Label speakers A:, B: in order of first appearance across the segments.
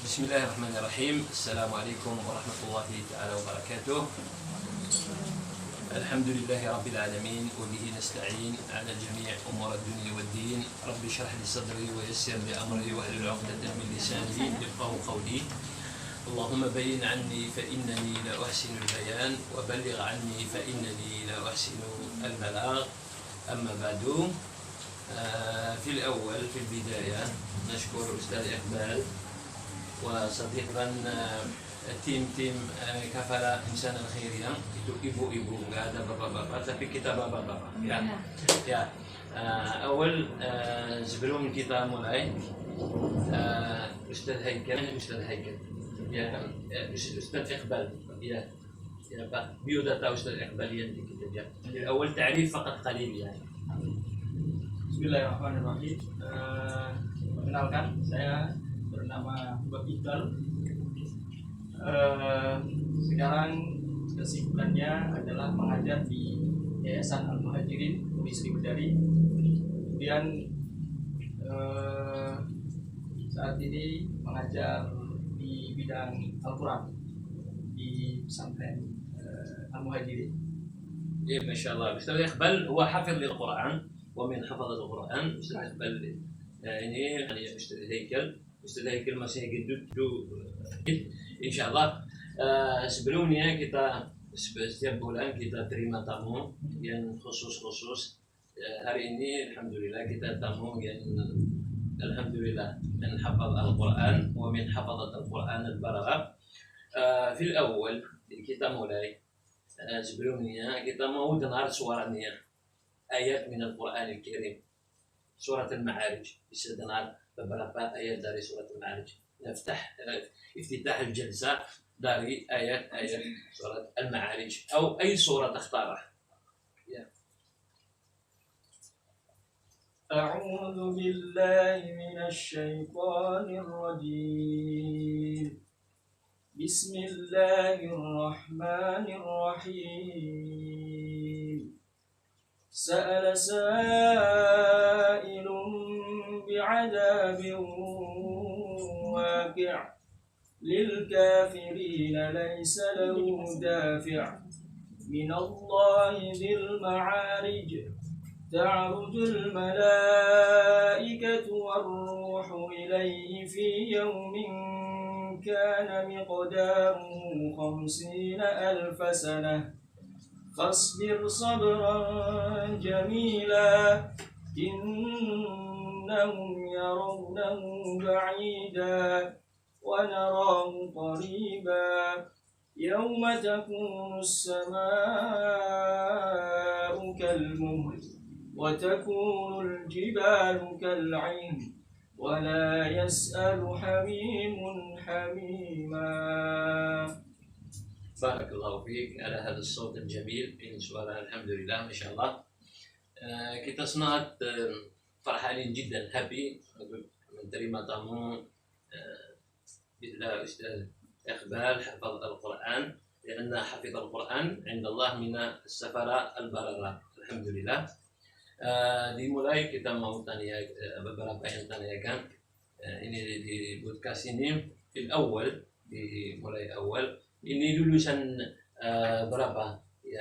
A: بسم الله الرحمن الرحيم. السلام عليكم ورحمة الله تعالى وبركاته. الحمد لله رب العالمين وبه نستعين على جميع أمور الدنيا والدين. رب اشرح لي صدري ويسر لي أمري واحلل عقدة من لساني يفقهوا قولي. اللهم بين عني فإنني لا أحسن البيان وبلغ عني فإنني لا أحسن البلاغ. أما بعد، في الأول في البداية نشكر أستاذ إقبال وصديقنا tim kafala insan al-khairiyah, itu ibu-ibu, nggak ada bapak-bapak, tapi kita bapak-bapak ya. Awal sebelum kita mulai, Ustaz Haikal ya, Ustaz Iqbal ya Pak, biodata Ustaz Iqbal yang kita ya. Awal ta'rif faqat qalil ya.
B: Bismillahirrahmanirrahim. Perkenalkan, saya bernama Iqbal. Sekarang kesibukannya adalah mengajar di Yayasan Al-Muhajirin Umi Sri Bidari. Kemudian saat ini mengajar di bidang Al-Quran di pesantren Al-Muhajirin.
A: Ya, Masya Allah. Ustaz Iqbal huwa hafidh lil-Quran wa min hafadhat al-Quran. Ustaz Iqbal ini Ustaz Haikal masih hidup insyaallah. Sebelumnya kita setiap bulan kita terima tamu yang khusus. Hari ini alhamdulillah kita tamu yang alhamdulillah min hafadh al-Quran wa min hafadhat al-Quran al-Balaghah. Fil awal kita mulai, sebelumnya kita mau dengar suaranya ayat min al-Quran al-Karim, surat al-Ma'arij. Bisa dengar beberapa ayat dari surat al-Ma'arij. Naftah iftitah al-jalsa dari ayat-ayat surat al-Ma'arij atau ay surah takhtarah ya.
B: A'udzu billahi minasy syaithanir rajim. Bismillahirrahmanirrahim. Sa'ala sa'ilun bi'adabin واقع للكافرين ليس له دافع من الله ذي المعارج تعرج الملائكة والروح إليه في يوم كان مقداره 50,000 سنة فاصبر صبرا جميلا إنهم يرونه بعيدا ونراه قريبا يوم تكون السماء كالمهل وتكون الجبال كالعهن ولا يسأل حميم حميما.
A: بارك الله فيك على هذا الصوت الجميل. Ini suara alhamdulillah masyaallah. Kita sangat فرحانين جدا happy menerima tamu بالله أستاذ إقبال حفظ القرآن، لأن حفظ القرآن عند الله من السفرة البررة الحمد لله. Dimulai kita mau tanya beberapa yang tanyakan. Ini di podcast ini di awal, dimulai awal. Ini lulusan berapa ya?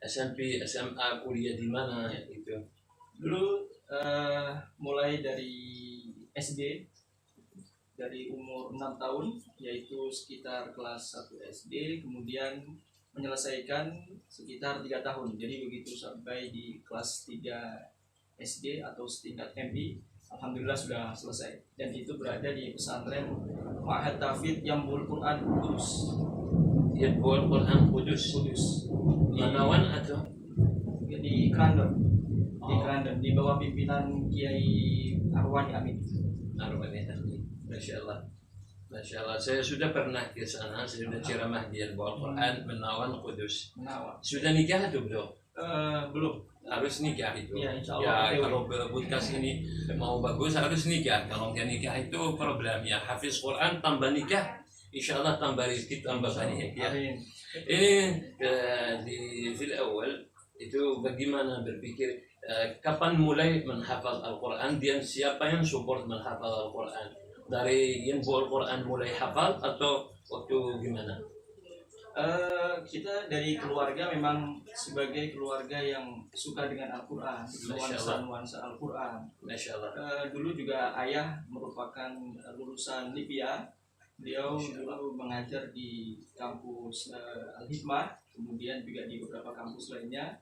A: SMP, SMA, kuliah di mana itu?
B: Dulu mulai dari SD, dari umur 6 tahun, yaitu sekitar kelas 1 SD, kemudian menyelesaikan sekitar 3 tahun. Jadi begitu sampai di kelas 3 SD atau setingkat MI, alhamdulillah sudah selesai. Dan itu berada di pesantren Ma'had Tahfidz Yambul Quran Kudus.
A: Yambul Quran Kudus. Manawan atau
B: di Krandon. Di Krandon, di bawah pimpinan Kiai Arwani Amin.
A: Masya Allah. Masya Allah. Saya sudah pernah ke sana, saya sudah ceramah di Al-Quran Menawan Kudus. Sudah nikah atau belum?
B: Belum.
A: Harus nikah itu.
B: Ya, insya Allah.
A: Ya, kalau podcast ini mau bagus harus nikah. Kalau nggak nikah itu problem ya. Hafiz Quran tambah nikah, insya Allah tambah rezeki tambah banyak ya. Ini di fil awal itu bagaimana berpikir kapan mulai menghafal Al-Quran dan siapa yang support menghafal Al-Quran? dari yang bawa Al-Quran mulai hafal atau waktu gimana?
B: Kita dari keluarga memang sebagai keluarga yang suka dengan Al-Quran,
A: Masya Allah.
B: nuansa Al-Quran.
A: Masya Allah.
B: Dulu juga ayah merupakan lulusan Libya. Beliau
A: Masya Allah.
B: dulu mengajar di kampus Al-Hikmah, kemudian juga di beberapa kampus lainnya.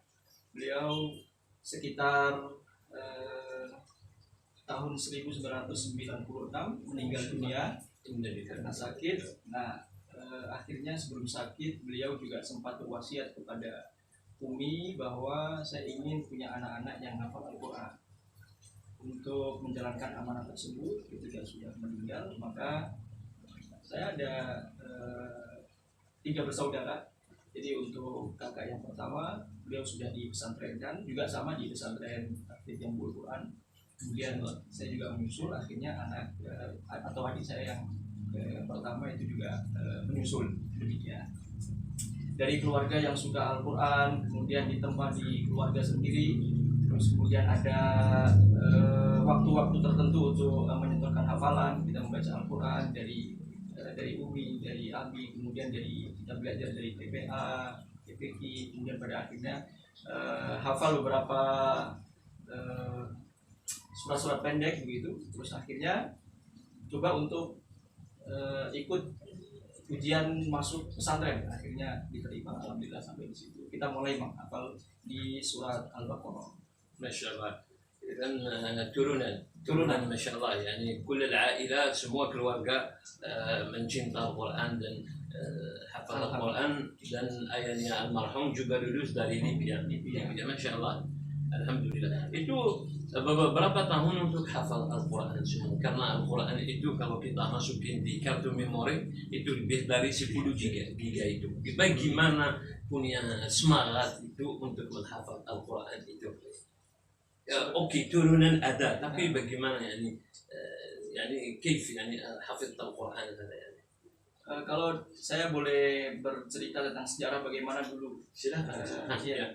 B: Beliau sekitar tahun 1996 meninggal dunia karena sakit. Nah, akhirnya sebelum sakit beliau juga sempat berwasiat kepada Umi bahwa saya ingin punya anak-anak yang hafal Al-Quran. Untuk menjalankan amanah tersebut ketika sudah meninggal, maka saya ada 3 bersaudara. Jadi untuk kakak yang pertama beliau sudah dipesantrenkan, juga sama di pesantren aktif yang Al-Quran. Kemudian saya juga menyusul, akhirnya anak atau adik saya yang pertama itu juga menyusul, demikian. Dari keluarga yang suka Al-Quran, kemudian ditempa di keluarga sendiri, terus kemudian ada waktu-waktu tertentu untuk menyetorkan hafalan. Kita membaca Al-Quran dari Umi, dari Abi, kemudian kita belajar dari TPA, TPQ, kemudian pada akhirnya hafal beberapa surat-surat pendek begitu. Terus akhirnya coba untuk ikut ujian masuk pesantren, akhirnya diterima, alhamdulillah sampai di situ. Kita mulai menghafal di surat Al-Baqarah.
A: Masya Allah. Dan turunan Masya Allah. Yani kull al-ailat, semua keluarga mencinta Al-Quran dan hafal Al-Quran. Dan ayahnya almarhum juga lulus dari Libya. Masya Allah. Alhamdulillah. Itu berapa tahun untuk hafal Al-Quran semua? Karena Al-Quran itu kalau kita masukin di kartu memori itu lebih dari 10 giga itu. Bagaimana punya semangat itu untuk menghafal Al-Quran itu? Oke, turunan ada, tapi bagaimana كيف حفظت Al-Quran يعني?
B: Kalau saya boleh bercerita tentang sejarah bagaimana dulu,
A: Silahkan.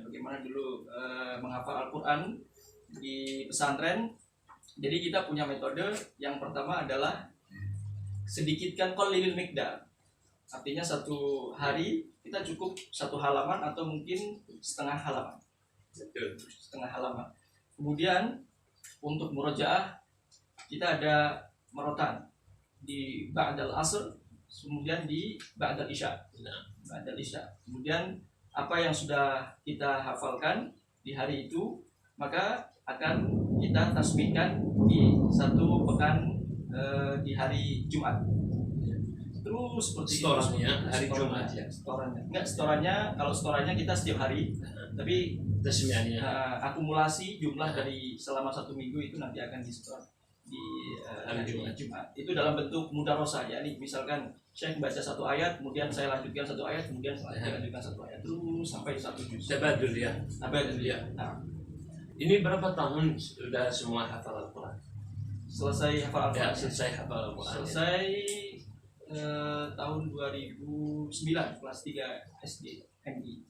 B: bagaimana dulu menghafal Al-Quran di pesantren. Jadi kita punya metode. Yang pertama adalah sedikitkan qalilil miqdar. Artinya satu hari kita cukup 1 halaman atau mungkin setengah halaman. Setengah halaman. Kemudian untuk murojaah kita ada merotan di ba'dal asr, kemudian di ba'dal isya. Ba'dal isya. Kemudian apa yang sudah kita hafalkan di hari itu maka akan kita tasbihkan di 1 pekan di hari Jumat. Terus seperti
A: setorannya hari Jumat ya.
B: Setorannya kalau setorannya kita setiap hari, tapi
A: tasmiannya
B: akumulasi jumlah dari selama 1 minggu itu nanti akan disetor di hari Jumat. Itu dalam bentuk mudarosah, yakni misalkan saya baca 1 ayat, kemudian saya lanjutkan 1 ayat, kemudian saya lanjutkan 1 ayat terus sampai 1 juz.
A: Tabadul ya.
B: Nah,
A: ini berapa tahun sudah semua hafal Al-Quran?
B: Selesai hafal Al-Quran.
A: Selesai hafal Al-Quran.
B: Selesai tahun 2009 kelas 3 SD MI.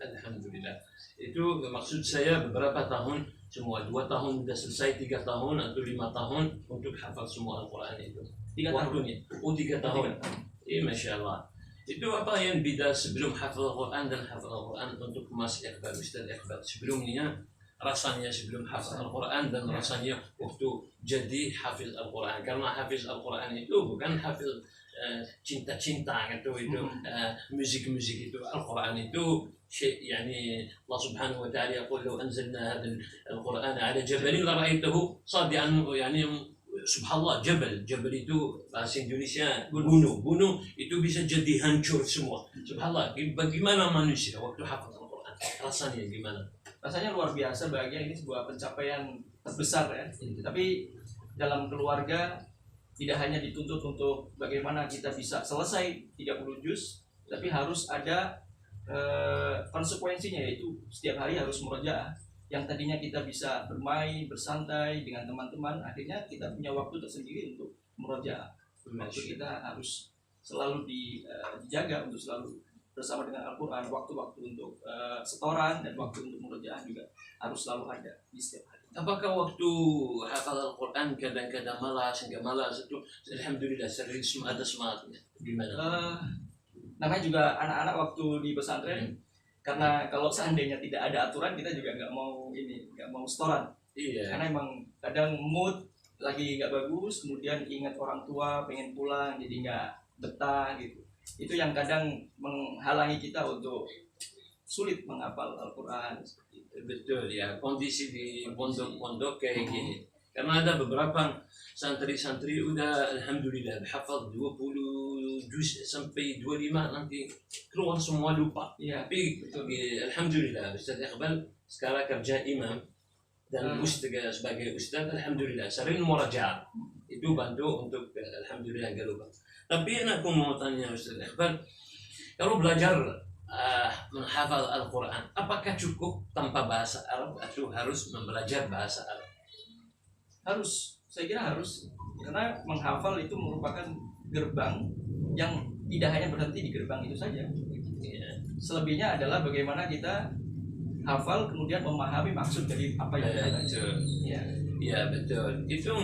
A: Alhamdulillah. Itu maksud saya beberapa tahun semua, 2 tahun sudah selesai, 3 tahun atau 5 tahun untuk hafal semua Al-Quran itu.
B: 3 tahun.
A: 3 tahun. Masya Allah. Itu apa yang beda sebelum hafal Al-Quran dan hafal Al-Quran untuk Mas Iqbal, Ustaz Iqbal? Sebelumnya rasanya sebelum hafal Al-Quran dan rasanya waktu jadi hafiz Al-Quran. Karena hafiz Al-Quran itu bukan hafiz cinta-cinta gitu, itu musik-musik itu. Al-Quran itu شيء يعني الله سبحانه وتعالى يقول لو أنزلنا هذا القرآن على جبل لرأيته صادعا يعني سبحان الله. جبل itu bahasa Indonesia gunung itu bisa jadi hancur semua. Subhanallah. Bagaimana manusia waktu hafal Al-Quran rasanya gimana?
B: Rasanya luar biasa, bahagia. Ini sebuah pencapaian terbesar ya. Tapi dalam keluarga tidak hanya dituntut untuk bagaimana kita bisa selesai 30 juz, tapi harus ada konsekuensinya, yaitu setiap hari harus murojaah. Yang tadinya kita bisa bermain, bersantai dengan teman-teman, akhirnya kita punya waktu tersendiri untuk murojaah. Waktu kita harus selalu dijaga untuk selalu bersama dengan Al-Quran. Waktu-waktu untuk setoran dan waktu untuk murojaah juga harus selalu ada di setiap hari.
A: apakah waktu hafal Al-Quran kadang-kadang malas, hingga malas itu alhamdulillah sering ada semangatnya gimana?
B: Eh, namanya juga anak-anak waktu di pesantren, karena kalau seandainya tidak ada aturan kita juga nggak mau setoran.
A: Iya.
B: Karena emang kadang mood lagi nggak bagus, kemudian ingat orang tua pengen pulang jadi nggak betah gitu. Itu yang kadang menghalangi kita untuk sulit menghafal Al-Quran seperti itu.
A: Betul ya, kondisi di pondok-pondok kayak gini. Karena ada beberapa santri-santri udah alhamdulillah hafal 20 juz sampai 25 nanti keluar semua lupa.
B: Iya,
A: Tapi
B: betul.
A: alhamdulillah Ustaz Iqbal sekarang kerja imam dan ustaz sebagai ustaz alhamdulillah sering murajaah. Itu bantu untuk alhamdulillah gak lupa. Tapi aku mau tanya Ustaz Iqbal, kalau belajar menghafal Al-Quran, apakah cukup tanpa bahasa Arab atau harus belajar bahasa Arab?
B: Harus, saya kira harus, karena menghafal itu merupakan gerbang yang tidak hanya berhenti di gerbang itu saja.
A: Ya.
B: Selebihnya adalah bagaimana kita hafal kemudian memahami maksud dari apa yang kita baca.
A: Betul.
B: Ya.
A: Ya betul. Itu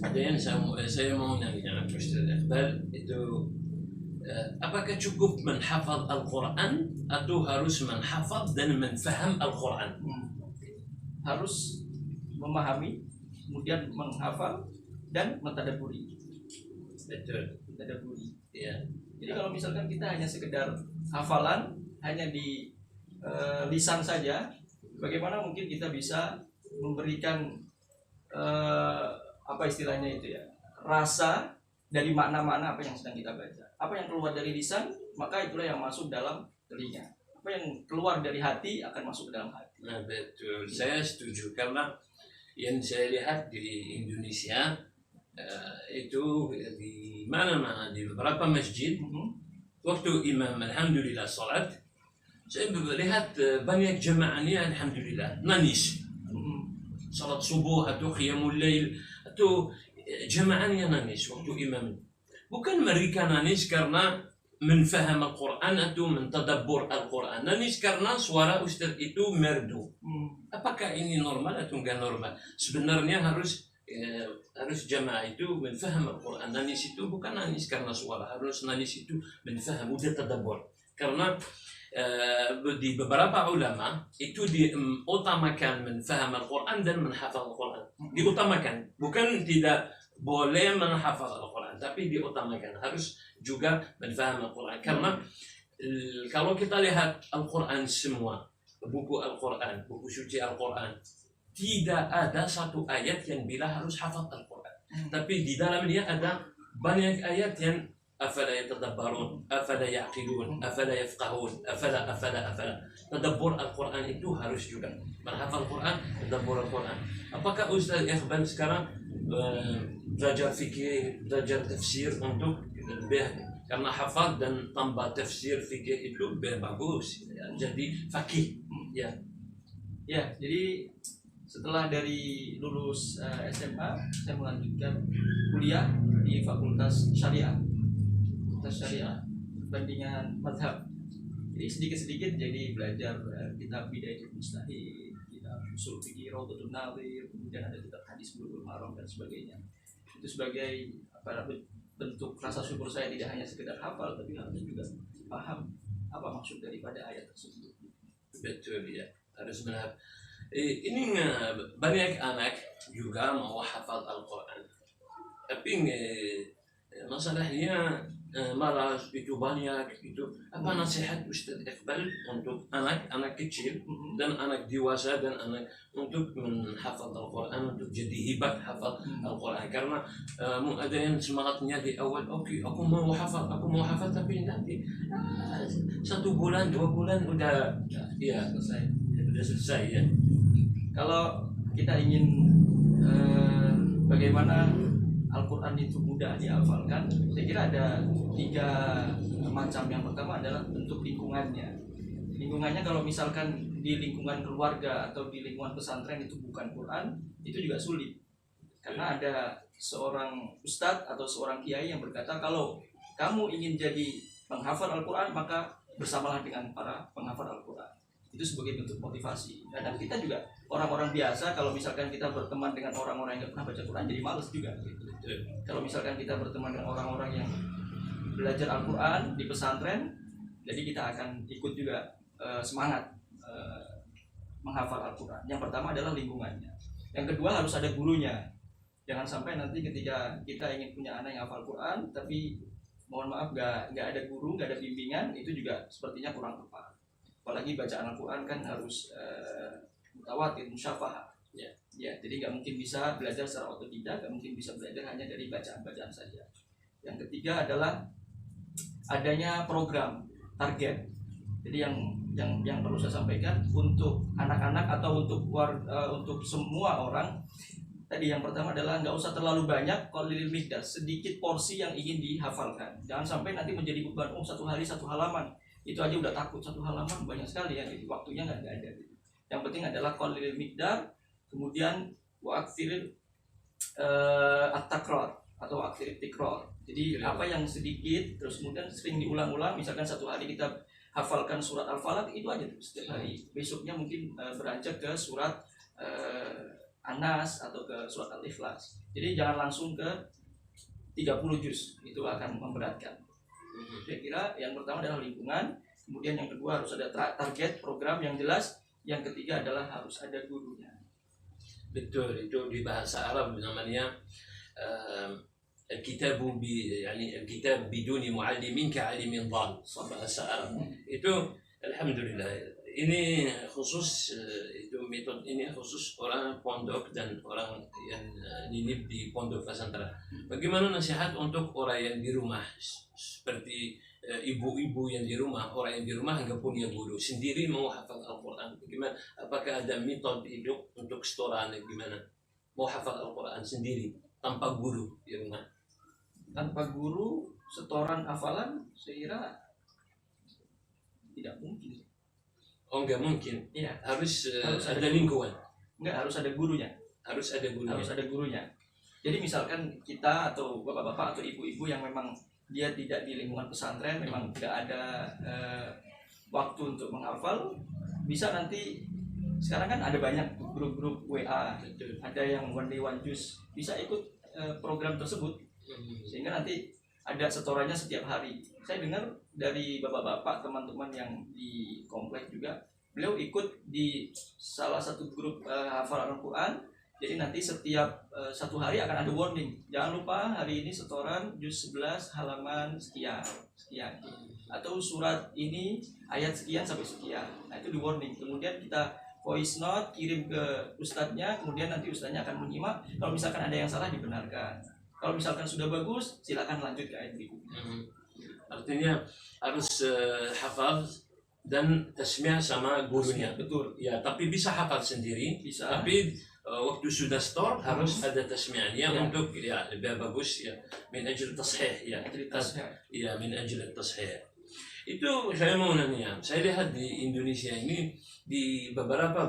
A: ada yang saya mau nanya Ustaz Iqbal itu apakah cukup menghafal Al-Quran atau harus menghafal dan menfaham Al-Quran?
B: Harus memahami, kemudian menghafal dan mentadaburi.
A: Betul.
B: Mentadaburi.
A: Ya.
B: Jadi kalau misalkan kita hanya sekedar hafalan, hanya di lisan saja, bagaimana mungkin kita bisa memberikan apa istilahnya itu ya, rasa dari makna-makna apa yang sedang kita baca. Apa yang keluar dari lisan, maka itulah yang masuk dalam telinga. Apa yang keluar dari hati akan masuk ke dalam hati.
A: Nah, betul. Saya setuju karena yang saya lihat di Indonesia itu di mana-mana di beberapa masjid waktu imam alhamdulillah salat saya melihat banyak jemaahnya alhamdulillah nangis salat subuh atau qiyamul lail atau jemaahnya nangis waktu imam. Bukan mereka nangis karena menfaham Al-Quran atau mentadabbur Al-Quran. Nangis karena suara ustaz itu merdu. Apakah ini normal atau enggak normal? Sebenarnya harus jamaah itu menfaham Al-Quran. Nangis itu bukan nangis karena suara, harus nangis itu menfaham, udah tadabbur. Karena di beberapa ulama itu diutamakan menfaham Al-Quran dan menghafal Al-Quran. Diutamakan, bukan tidak boleh menghafal Al-Quran, tapi diutamakan harus juga menfaham Al-Quran. Karena kalau kita lihat Al-Quran semua, buku Al-Quran, buku suci Al-Quran, tidak ada satu ayat yang bila harus hafal Al-Quran. Tapi di dalamnya ada banyak ayat yang afala yatadabbarun, afala yaqilun, afala yafqahun, afala. Tadabbur Al-Quran itu harus juga menghafal Al-Quran, tadabbur Al-Quran. Apakah Ustaz Iqbal sekarang belajar fikih, belajar tafsir untuk lebih, karena hafal dan tambah tafsir fikih itu lebih bagus ya, jadi fakih ya.
B: Ya, jadi setelah dari lulus SMA saya melanjutkan kuliah di Fakultas Syariah, perbandingan madhab. Jadi sedikit-sedikit jadi belajar kitab Bidayatul Mujtahid, kitab Ushul Fiqh, Rawdatul Nadhir, kemudian ada kitab hadis Bulughul Maram dan sebagainya. Itu sebagai bentuk rasa syukur saya, tidak hanya sekedar hafal tapi harus juga paham apa maksud daripada ayat tersebut.
A: Betul ya, harus benar. Ini banyak anak juga mau hafal Al-Quran, tapi masalahnya malas itu banyak itu. Apa nasihat Ustaz Iqbal untuk anak kecil dan anak dewasa dan anak untuk menghafal Al-Quran, untuk jadi hebat hafal Al-Quran? Karena ada yang semangatnya di awal, oke, aku mau hafal tapi nanti 1 bulan 2 bulan udah ya selesai ya.
B: Kalau kita ingin bagaimana Al-Quran itu mudah dihafalkan, saya kira ada 3 macam. Yang pertama adalah bentuk lingkungannya. Lingkungannya kalau misalkan di lingkungan keluarga atau di lingkungan pesantren itu bukan Quran, itu juga sulit. Karena ada seorang ustadz atau seorang kiai yang berkata, kalau kamu ingin jadi penghafal Al-Quran, maka bersamalah dengan para penghafal Al-Quran. itu sebagai bentuk motivasi. Kadang kita juga orang-orang biasa, kalau misalkan kita berteman dengan orang-orang yang nggak pernah baca Quran jadi males juga gitu. Kalau misalkan kita berteman dengan orang-orang yang belajar Al-Quran di pesantren, jadi kita akan ikut juga semangat menghafal Al-Quran. Yang pertama adalah lingkungannya, yang kedua harus ada gurunya. Jangan sampai nanti ketika kita ingin punya anak yang hafal Quran tapi mohon maaf nggak ada guru, nggak ada bimbingan, itu juga sepertinya kurang tepat. Apalagi bacaan Al-Quran kan harus mutawatir, musyafahah. Ya, jadi nggak mungkin bisa belajar secara otodidak, nggak mungkin bisa belajar hanya dari bacaan-bacaan saja. Yang ketiga adalah adanya program target. Jadi yang perlu saya sampaikan untuk anak-anak atau untuk semua orang, tadi yang pertama adalah nggak usah terlalu banyak qalilil miqdar, sedikit porsi yang ingin dihafalkan. Jangan sampai nanti menjadi beban, satu hari satu halaman, itu aja udah takut, satu halaman banyak sekali ya, jadi waktunya nggak ada gitu. Yang penting adalah qalilil miqdar, kemudian wa'aktsiril at-takrar atau aktsiril tikrar. Jadi apa yang sedikit terus kemudian sering diulang-ulang, misalkan satu hari kita hafalkan surat Al-Falaq, itu aja tuh setiap hari. Besoknya mungkin beranjak ke surat Anas atau ke surat Al-Ikhlas. Jadi jangan langsung ke 30 juz, itu akan memberatkan. Saya kira yang pertama adalah lingkungan, kemudian yang kedua harus ada target program yang jelas, yang ketiga adalah harus ada gurunya.
A: Betul, itu di bahasa Arab namanya الكتاب يعني الكتاب بدون معلم كعالم ضال. bahasa Arab itu alhamdulillah ini khusus itu metode ini khusus orang pondok dan orang yang nitip di pondok pesantren. Bagaimana nasihat untuk orang yang di rumah seperti ibu-ibu yang di rumah, orang yang di rumah nggak punya guru, sendiri mau hafal Al-Quran, gimana? Apakah ada metode hidup untuk setoran? Gimana mau hafal Al-Quran sendiri tanpa guru di rumah?
B: Tanpa guru setoran hafalan saya kira tidak mungkin.
A: Oh, nggak mungkin.
B: Iya,
A: harus
B: ada
A: ada lingkungan.
B: Nggak, harus ada gurunya.
A: Harus ada gurunya.
B: Harus ada gurunya. Jadi misalkan kita atau bapak-bapak atau ibu-ibu yang memang dia tidak di lingkungan pesantren, memang tidak ada waktu untuk menghafal, bisa nanti sekarang kan ada banyak grup-grup WA, ada yang one day one juz, bisa ikut program tersebut, sehingga nanti ada setorannya setiap hari. Saya dengar dari bapak-bapak teman-teman yang di komplek juga, beliau ikut di salah satu grup hafalan Al-Quran. Jadi nanti setiap satu hari akan ada warning, jangan lupa hari ini setoran juz 11 halaman sekian atau surat ini ayat sekian sampai sekian. Nah, itu di warning. Kemudian kita voice note kirim ke ustadznya, kemudian nanti ustadznya akan menyimak. Kalau misalkan ada yang salah dibenarkan. Kalau misalkan sudah bagus, silakan lanjut ke ayat berikutnya.
A: Artinya harus hafal dan tasmiah sama gurunya.
B: Betul.
A: Ya, tapi bisa hafal sendiri.
B: Bisa.
A: Tapi waktu sudah store harus ada tasmiahnya untuk ya lebih bagus ya min ajl tashih ya. Ya min ajl tashih. Itu saya mau nanya. Saya lihat di Indonesia ini di beberapa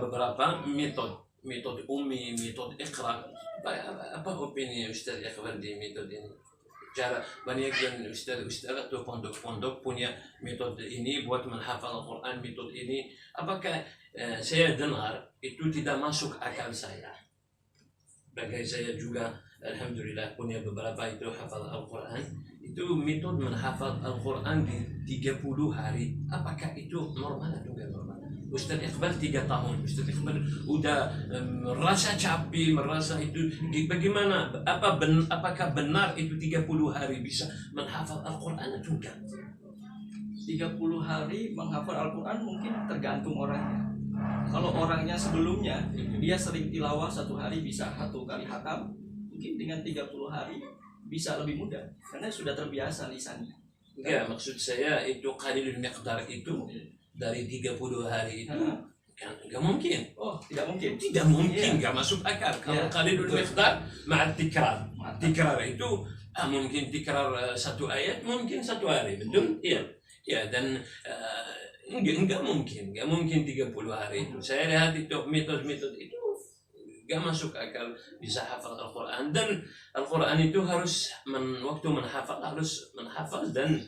A: metode ummi, metode Iqra. Apa opini Ustaz Iqbal di metode ini? Cara banyak yang Ustaz atau pondok-pondok punya metode ini buat menghafal Al-Quran, metode ini. Apakah saya dengar itu tidak masuk akal saya? Bagi saya juga alhamdulillah punya beberapa itu hafal Al-Quran. Itu metode menghafal Al-Quran di 30 hari. Apakah itu normal atau tidak normal? Ustaz Iqbal 3 tahun, Ustaz Iqbal udah merasa capek, merasa itu bagaimana? Apakah benar itu 30 hari bisa menghafal Al-Quran atau enggak?
B: 30 hari menghafal Al-Quran mungkin tergantung orangnya. Kalau orangnya sebelumnya dia sering tilawah satu hari bisa 1 kali khatam, mungkin dengan 30 hari bisa lebih mudah karena sudah terbiasa lisannya.
A: Ya, maksud saya itu qalilul miqdar itu dari 30 hari itu kan enggak mungkin.
B: Oh, tidak mungkin.
A: Tidak mungkin, enggak masuk akal. Kalau qalilul miqdar ma'a tikrar. Tikrar itu mungkin tikrar satu ayat mungkin 1 hari, betul? Iya. Ya, dan enggak mungkin 30 hari itu. Saya lihat itu metode itu enggak masuk akal bisa hafal Al-Quran, dan Al-Quran itu harus waktu menghafal harus menghafal dan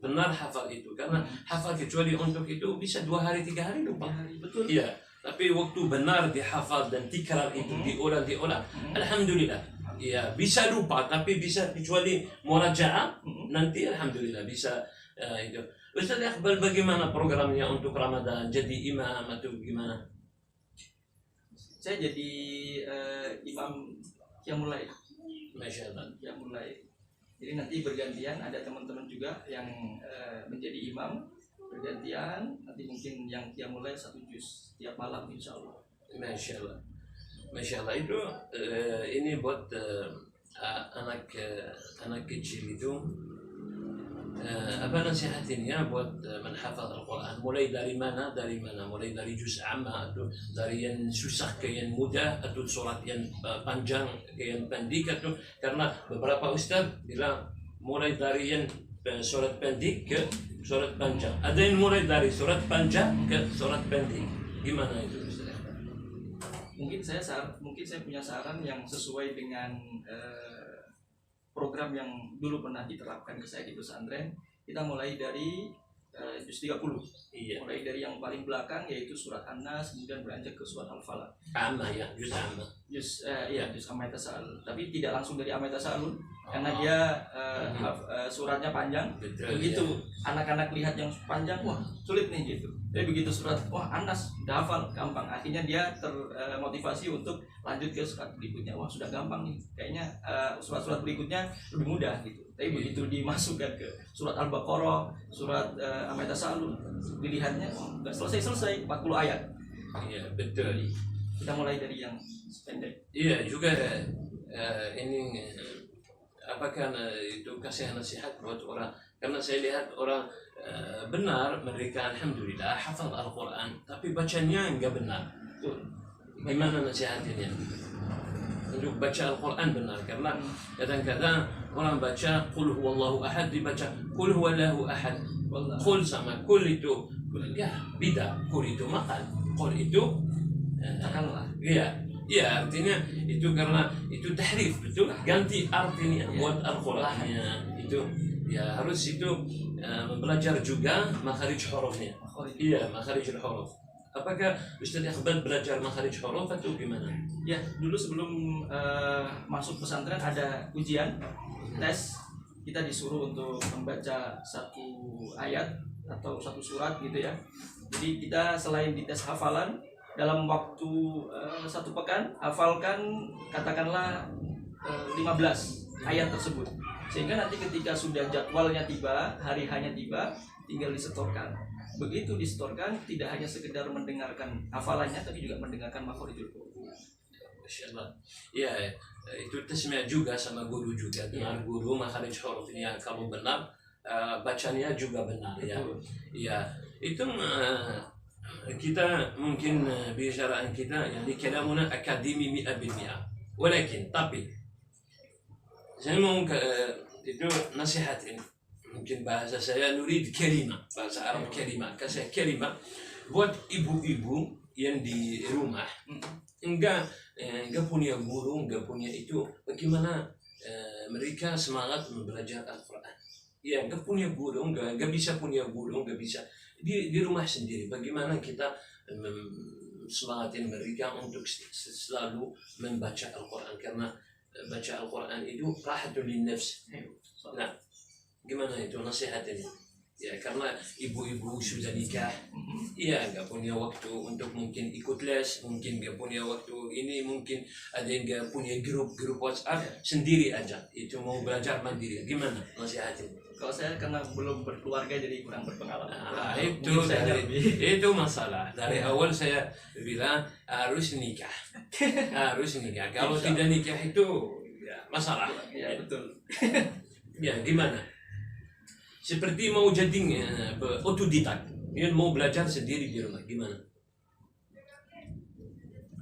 A: benar hafal itu, karena hafal kecuali untuk itu bisa 2 hari 3 hari lupa.
B: Betul.
A: Iya, tapi waktu benar dihafal dan tikrar itu diulang, alhamdulillah. Iya, bisa lupa tapi bisa kecuali murajaah nanti alhamdulillah bisa itu. Ustaz Iqbal, bagaimana programnya untuk Ramadan? Jadi imam atau gimana?
B: Saya jadi imam yang mulai.
A: Masya Allah.
B: Yang mulai. Jadi nanti bergantian, ada teman-teman juga yang menjadi imam bergantian. Nanti mungkin yang mulai 1 juz tiap malam insya Allah.
A: Masya Allah. Masya Allah, itu ini buat anak kecil itu apa nasihatnya buat menghafal Al-Quran, mulai dari mana, mulai dari juz amma atau dari yang susah ke yang mudah, atau surat yang panjang ke yang pendek, atau karena beberapa ustaz bilang mulai dari yang surat pendek ke surat panjang, ada yang mulai dari surat panjang ke surat pendek. Gimana itu Ustaz?
B: Mungkin saya punya saran yang sesuai dengan program yang dulu pernah diterapkan ke saya di pesantren. Kita mulai dari juz 30.
A: Iya.
B: Mulai dari yang paling belakang yaitu surat An-Nas, kemudian beranjak ke surat Al-Falaq.
A: Amma ya, juz amma.
B: Juz Amma Yatasaalun. Tapi tidak langsung dari Amma Yatasaalun karena dia suratnya panjang.
A: Betul,
B: begitu anak-anak lihat yang panjang, wah sulit nih gitu. Tapi begitu surat, wah An-Nas udah hafal, gampang. Akhirnya dia termotivasi untuk lanjut ke surat berikutnya. Wah sudah gampang nih. Kayaknya surat-surat berikutnya lebih mudah gitu. Tapi begitu dimasukkan ke surat Al-Baqarah, surat Amma Yatasaalun, dilihatnya nggak selesai 40 ayat.
A: Iya, betul.
B: Jadi, kita mulai dari yang pendek.
A: Iya juga ini apakah itu kasih nasihat buat orang, karena saya lihat orang benar mereka alhamdulillah hafal Al-Quran tapi bacanya enggak benar. Gimana nasihatnya untuk baca Al-Quran benar? Karena kadang-kadang orang baca qul huwallahu ahad dibaca qul huwallahu ahad. Qul sama qul itu ya beda. Qul itu makan, qul itu
B: Katakanlah.
A: Iya, artinya itu karena itu tahrif, betul, ganti artinya buat Al-Qur'annya. Itu ya harus itu belajar juga makharij hurufnya. Iya, makharij huruf. Apakah Ustaz Iqbal belajar makharij huruf atau gimana?
B: Ya, dulu sebelum masuk pesantren ada ujian, tes. Kita disuruh untuk membaca 1 ayat atau 1 surat gitu ya. Jadi kita selain dites hafalan, dalam waktu 1 pekan hafalkan katakanlah 15 ayat tersebut, sehingga nanti ketika sudah jadwalnya tiba, hari hanya tiba, tinggal disetorkan. Begitu disetorkan, tidak hanya sekedar mendengarkan hafalannya tapi juga mendengarkan makhorijul huruf.
A: Masya Allah. Ya, itu tasmi' juga sama guru juga. Dengan guru makharij hurufnya kamu benar, bacanya juga benar ya. Ya, itu kita mungkin bicaraan kita yani kalamuna akademi 100%. Walakin tapi saya mau itu nasihat ini. Mungkin bahasa saya nurid kalimah, bahasa Arab kalimah, kasih kalimah buat ibu-ibu yang di rumah enggak punya guru, enggak punya itu, bagaimana mereka semangat belajar Al-Quran. Ya, enggak punya guru, enggak bisa punya guru, enggak bisa di rumah sendiri. Bagaimana kita semangatin mereka untuk selalu membaca Al-Quran, karena baca Al-Quran itu rahatul linnafs. Nah, gimana itu nasihatnya? Ya, karena ibu-ibu sudah nikah, iya nggak punya waktu untuk mungkin ikut les, mungkin nggak punya waktu ini, mungkin ada yang nggak punya grup WhatsApp, sendiri aja itu mau belajar mandiri. Gimana nasihatnya?
B: Kalau saya karena belum berkeluarga jadi kurang berpengalaman.
A: Nah, itu masalah. Dari awal saya bilang harus nikah. Kalau tidak nikah itu ya masalah.
B: Ya betul.
A: Ya gimana? Seperti mau jadi otodidak, dia mau belajar sendiri di rumah, gimana?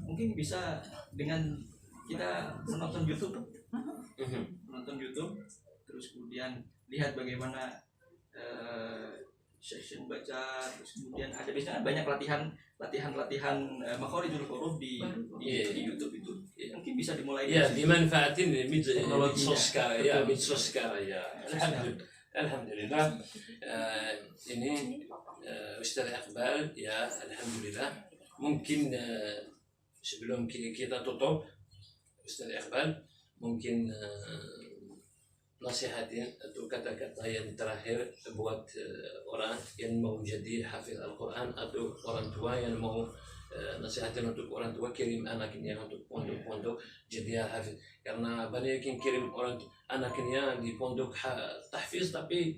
B: Mungkin bisa dengan kita menonton YouTube, terus kemudian lihat bagaimana session baca, terus kemudian ada biasanya banyak latihan makhorijul huruf di YouTube itu. Ya, mungkin bisa dimulai.
A: Ya, dimanfaatin medsos sekarang ya. Alhamdulillah. Ini Ustaz Iqbal ya, alhamdulillah. Mungkin sebelum kita tutup, Ustaz Iqbal, mungkin nasihatin atau kata-kata yang terakhir buat orang yang mau jadi hafiz Al-Quran atau orang tua yang mau nasihatin untuk orang tua kirim anaknya untuk pondok-pondok jadi hafiz, karena banyak yang kirim orang anaknya di pondok tahfiz tapi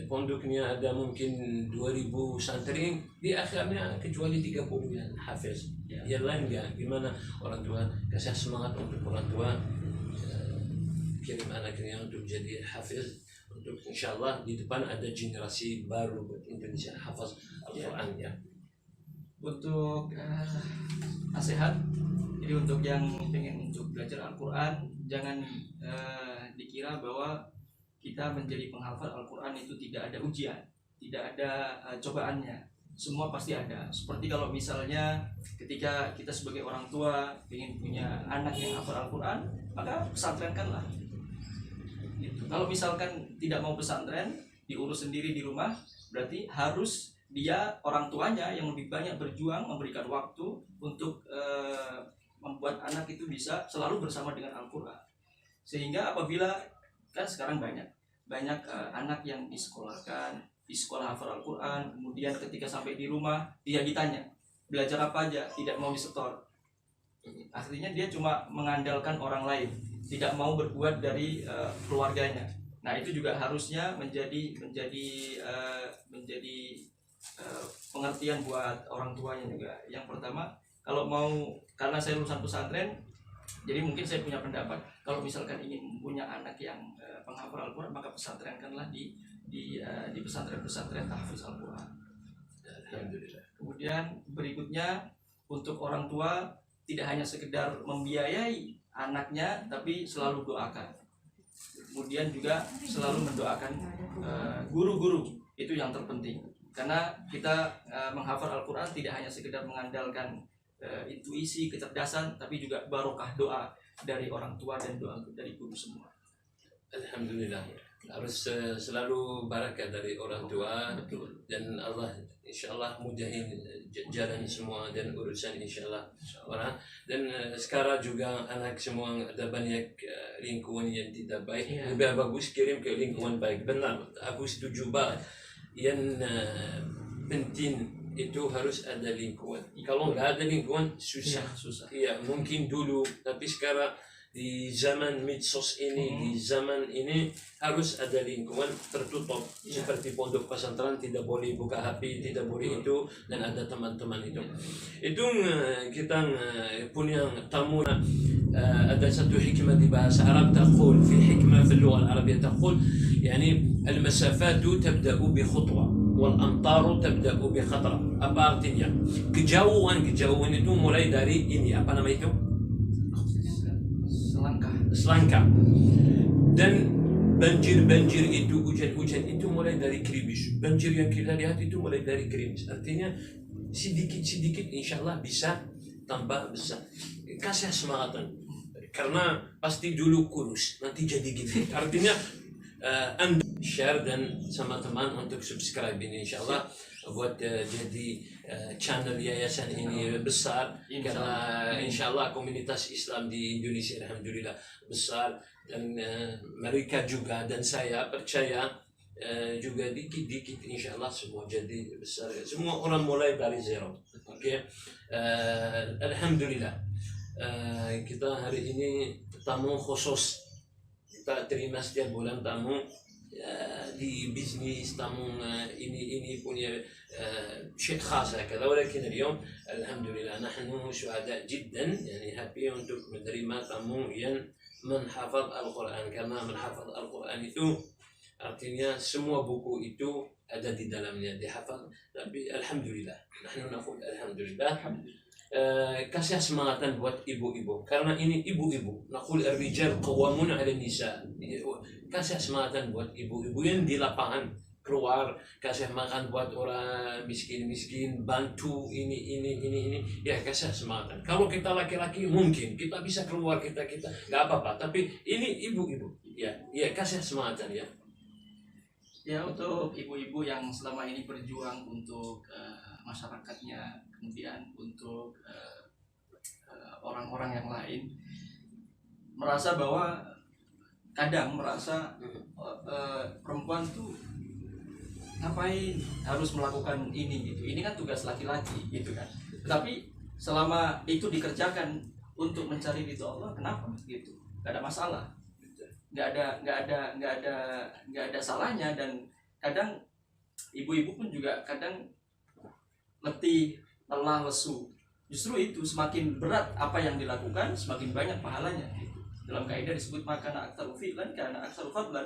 A: pondoknya ada mungkin 2000 santri, di akhirnya kecuali 30 yang hafiz, yang lain enggak. Gimana orang tua kasih semangat untuk orang tua kirim anaknya untuk jadi hafiz, untuk insyaallah di depan ada generasi baru buat Indonesia hafaz Al-Quran ya.
B: Untuk nasihat, jadi untuk yang pengen untuk belajar Al-Quran, jangan dikira bahwa kita menjadi penghafal Al-Quran itu tidak ada ujian, tidak ada cobaannya. Semua pasti ada. Seperti kalau misalnya ketika kita sebagai orang tua ingin punya anak yang hafal Al-Quran, maka pesantrenkanlah. Gitu. Kalau misalkan tidak mau pesantren, diurus sendiri di rumah, berarti harus dia orang tuanya yang lebih banyak berjuang, memberikan waktu untuk membuat anak itu bisa selalu bersama dengan Al-Quran. Sehingga apabila kan sekarang banyak anak yang disekolahkan di sekolah hafal Al-Quran, kemudian ketika sampai di rumah dia ditanya belajar apa aja, tidak mau disetor. Artinya dia cuma mengandalkan orang lain, tidak mau berbuat dari keluarganya. Nah itu juga harusnya menjadi pengertian buat orang tuanya juga. Yang pertama, kalau mau, karena saya lulusan pesantren, jadi mungkin saya punya pendapat, kalau misalkan ingin punya anak yang penghafal Al-Quran, maka pesantrenkanlah di pesantren-pesantren tahfiz Al-Quran.
A: Alhamdulillah.
B: Kemudian berikutnya, untuk orang tua tidak hanya sekedar membiayai anaknya, tapi selalu doakan. Kemudian juga selalu mendoakan guru-guru, itu yang terpenting. Karena kita menghafal Al-Quran tidak hanya sekedar mengandalkan intuisi, kecerdasan, tapi juga barokah doa dari orang tua dan doa dari guru semua.
A: Alhamdulillah, harus selalu barakah dari orang tua.
B: Betul.
A: Dan Allah insyaallah mudahin jalan semua dan urusan insyaallah orang. Dan sekarang juga anak semua ada banyak lingkungan yang tidak baik, lebih bagus kirim ke lingkungan baik. Benar, aku setuju banget. Yang penting itu harus ada lingkungan. Kalau nggak ada lingkungan susah. Iya, mungkin dulu, tapi sekarang di zaman medsos ini, di zaman ini harus ada lingkungan tertutup. Seperti pondok pesantren tidak boleh buka HP, tidak boleh itu, dan ada teman-teman itu. Itu kita punya tamu. ada satu hikmah di bahasa Arab تقول في حكمة في اللغة العربية تقول يعني المسافات تبدأ بخطوة والأمطار تبدأ بخطرة. Apa artinya? Kejauhan itu mulai dari ini, apa nama itu? Selangkah. Dan banjir itu, hujan itu mulai dari gerimis. Banjir yang kita lihat itu mulai dari gerimis. Artinya sedikit insyaallah bisa tambah besar. Kasih semangatan. Karena pasti dulu kurus, nanti jadi gede. Artinya Anda share dan sama teman untuk subscribe ini insyaallah buat jadi channel yayasan ini besar. Karena insyaallah komunitas Islam di Indonesia alhamdulillah besar, dan mereka juga dan saya percaya juga dikit insyaallah semua jadi besar. Semua orang mulai dari zero. Oke. Alhamdulillah. Kita hari ini tamu khusus, kita terima setiap bulan tamu di bisnis, tamu ini punya شيء خاص هكذا. ولكن اليوم الحمد لله نحن سعداء جدا يعني happy untuk menerima tamu yang menghafal Al-Quran. Karena menghafal Al-Quran itu artinya semua buku itu ada di dalamnya dihafal. Tapi alhamdulillah, nahnu naqul alhamdulillah. Kasih semangatan buat ibu-ibu, karena ini ibu-ibu. Naqul ar-rijal qawwamun 'ala an-nisa. Kasih semangatan buat ibu-ibu yang di lapangan, keluar kasih makan buat orang miskin, bantu ini. Ya kasih semangatan. Kalau kita laki-laki mungkin kita bisa keluar, kita nggak apa-apa. Tapi ini ibu-ibu, ya kasih semangatan ya.
B: Ya, untuk ibu-ibu yang selama ini berjuang untuk masyarakatnya, kemudian untuk orang-orang yang lain, merasa bahwa kadang merasa perempuan tuh ngapain harus melakukan ini gitu. Ini kan tugas laki-laki gitu kan. Tapi selama itu dikerjakan untuk mencari ridho Allah, kenapa gitu? Gak ada masalah. Nggak ada salahnya. Dan kadang ibu-ibu pun juga kadang letih, lelah, lesu. Justru itu semakin berat apa yang dilakukan, semakin banyak pahalanya gitu. Dalam kaidah disebut makana aktsar fi'lan kana aktsar fadlan.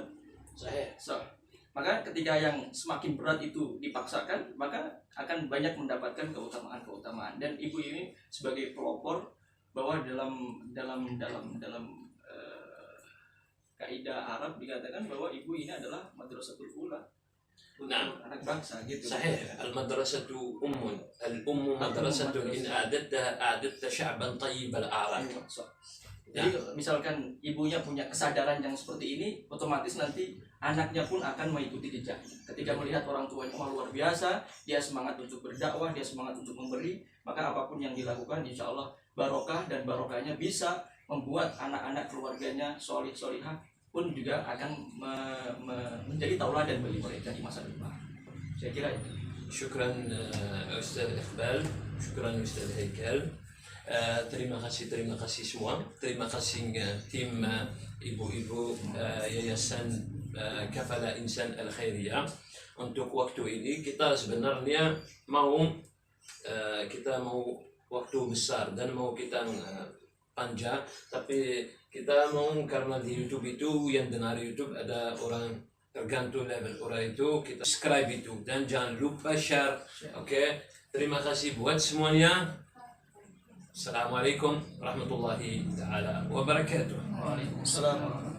B: Maka ketika yang semakin berat itu dipaksakan, maka akan banyak mendapatkan keutamaan-keutamaan. Dan ibu ini sebagai pelopor bahwa dalam kaidah Arab dikatakan bahwa ibu ini adalah madrasatul ula untuk anak bangsa gitu.
A: صحيح المدرسة الأم مدرسة إن أعددت شعبا طيب الأعراق.
B: Jadi misalkan ibunya punya kesadaran yang seperti ini, otomatis nanti anaknya pun akan mengikuti jejak. Ketika melihat orang tuanya luar biasa, dia semangat untuk berdakwah, dia semangat untuk memberi, maka apapun yang dilakukan insya Allah barokah, dan barokahnya bisa membuat anak-anak keluarganya solih-solihah pun juga akan menjadi tauladan bagi mereka di masa depan. Saya kira itu.
A: شكرا أستاذ إقبال, شكرا أستاذ هيكل. Terima kasih semua. Terima kasih tim ibu-ibu Yayasan Kafala Insan Al Khairiyah. Untuk waktu ini kita sebenarnya mau waktu besar dan mau kita panjang, tapi kita mau karena di YouTube itu yang dengar YouTube ada orang tergantung level orang itu, kita subscribe itu dan jangan lupa share. Oke. Terima kasih buat semuanya. Assalamualaikum warahmatullahi taala wabarakatuh.
B: Waalaikumsalam.